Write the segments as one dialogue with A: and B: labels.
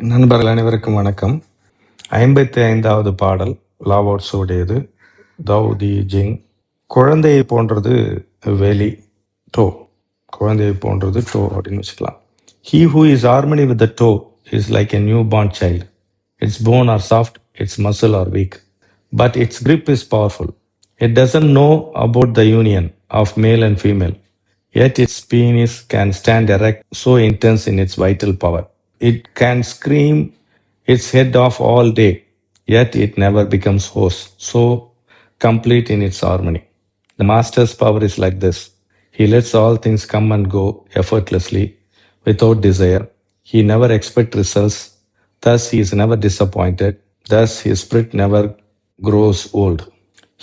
A: நண்பர்கள் அனைவருக்கும் வணக்கம். 55வது பாடல் லாவோட்ஸ் உடையது. தௌ தி ஜிங். குழந்தையை போன்றது வெளி டோ. குழந்தையை போன்றது டோ அப்படின்னு வச்சுக்கலாம். He who is harmony with the toe is like a newborn child. Its bone are soft, its muscle are weak, but its grip is powerful. It doesn't know about the union of male and female, yet its penis can stand erect, so intense in its vital power. It can scream its head off all day, yet it never becomes hoarse, so complete in its harmony. The master's power is like this. He lets all things come and go effortlessly, without desire. He never expects results, thus he is never disappointed. Thus his spirit never grows old.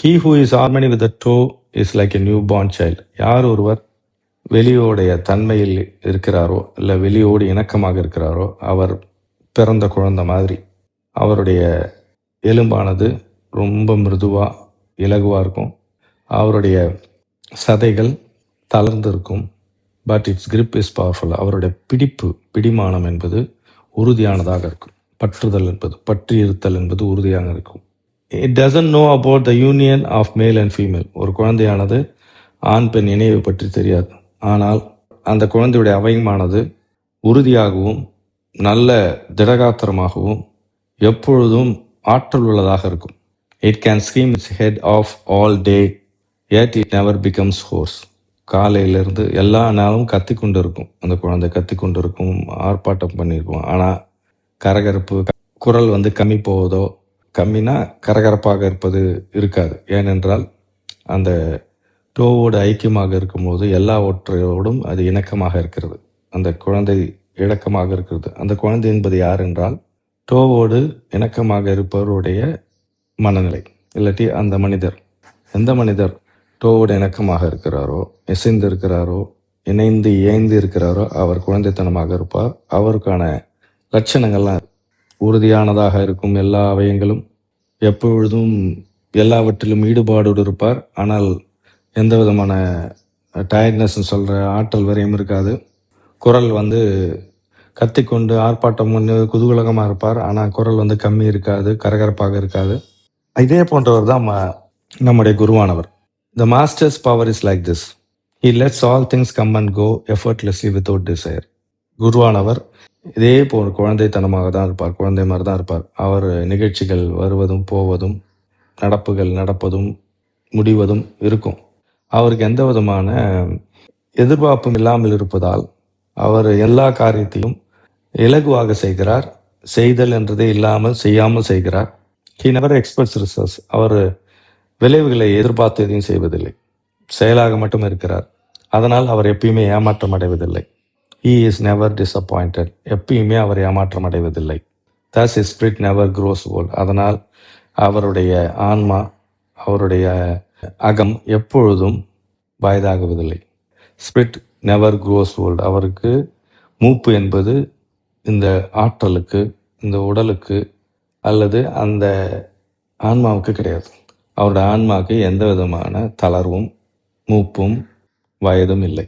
A: He who is harmony with the toe is like a newborn child. யார் ஒருவர் வெளியோடைய தன்மையில் இருக்கிறாரோ இல்லை வெளியோடு இணக்கமாக இருக்கிறாரோ அவர் பிறந்த குழந்தை மாதிரி. அவருடைய எலும்பானது ரொம்ப மிருதுவாக இலகுவாக இருக்கும். அவருடைய சதைகள் தளர்ந்து இருக்கும். But it's grip is powerful. அவருடைய பிடிமானம் என்பது உறுதியானதாக இருக்கும். பற்றுதல் என்பது பற்றி இருத்தல் என்பது உறுதியாக இருக்கும். It doesn't know about the union of male and female. ஒரு குழந்தையானது ஆண் பெண் இணைவை பற்றி தெரியாது. ஆனால் அந்த குழந்தையுடைய அவயமானது உறுதியாகவும் நல்ல திடகாத்திரமாகவும் எப்பொழுதும் ஆற்றல் உள்ளதாக இருக்கும். It can scheme its head of all day, yet it never becomes hoarse. காலையிலிருந்து எல்லா நாளும் கத்தி கொண்டு இருக்கும். அந்த குழந்தை கத்தி கொண்டு இருக்கும், ஆர்ப்பாட்டம் பண்ணியிருக்கும். ஆனால் கரகரப்பு குரல் கம்மி போவதோ, கம்மினா கரகரப்பாக இருப்பது இருக்காது. ஏனென்றால் அந்த டோவோடு ஐக்கியமாக இருக்கும்போது எல்லாவற்றையோடும் அது இணக்கமாக இருக்கிறது. அந்த குழந்தை இணக்கமாக இருக்கிறது. அந்த குழந்தை என்பது யார் என்றால் டோவோடு இணக்கமாக இருப்பவருடைய மனநிலை, இல்லாட்டி அந்த மனிதர். எந்த மனிதர் டோவோடு இணக்கமாக இருக்கிறாரோ, இசைந்து இருக்கிறாரோ, இணைந்து இயைந்து இருக்கிறாரோ அவர் குழந்தைத்தனமாக இருப்பார். அவருக்கான லட்சணங்கள்லாம் உறுதியானதாக இருக்கும். எல்லா அவயங்களும் எப்பொழுதும் எல்லாவற்றிலும் ஈடுபாடோடு இருப்பார். ஆனால் எந்த விதமான டயர்ட்னஸ்ன்னு சொல்கிற ஆற்றல் வரையும் இருக்காது. குரல் கத்திக்கொண்டு ஆர்ப்பாட்டம் பண்ணி குதூகலகமாக இருப்பார். ஆனால் குரல் கம்மி இருக்காது, கரகரப்பாக இருக்காது. இதே போன்றவர் தான் நம்முடைய குருவானவர். The master's power is like this. He lets all things come and go effortlessly without desire. குருவானவர் இதே போல் குழந்தைத்தனமாக தான் இருப்பார், குழந்தை மாதிரி தான் இருப்பார். அவர் நிகழ்ச்சிகள் வருவதும் போவதும், நடப்புகள் நடப்பதும் முடிவதும் இருக்கும். அவருக்கு எந்த விதமான எதிர்பார்ப்பும் இல்லாமல் இருப்பதால் அவர் எல்லா காரியத்தையும் இலகுவாக செய்கிறார். செய்தல் என்றதே இல்லாமல் செய்யாமல் செய்கிறார். He never expects results. அவர் விளைவுகளை எதிர்பார்த்து எதையும் செய்வதில்லை, செயலாக மட்டும் இருக்கிறார். அதனால் அவர் எப்பயுமே ஏமாற்றம் அடைவதில்லை. He is never disappointed. எப்பயுமே அவர் ஏமாற்றம் அடைவதில்லை. Thus his spirit never grows old. அதனால் அவருடைய ஆன்மா, அவருடைய அகம் எப்பொழுதும் வயதாகுவதில்லை. Spirit never grows old. அவருக்கு மூப்பு என்பது இந்த ஆற்றலுக்கு, இந்த உடலுக்கு அல்லது அந்த ஆன்மாவுக்கு கிடையாது. அவருடைய ஆன்மாவுக்கு எந்த விதமான தளர்வும் மூப்பும் வயதும் இல்லை.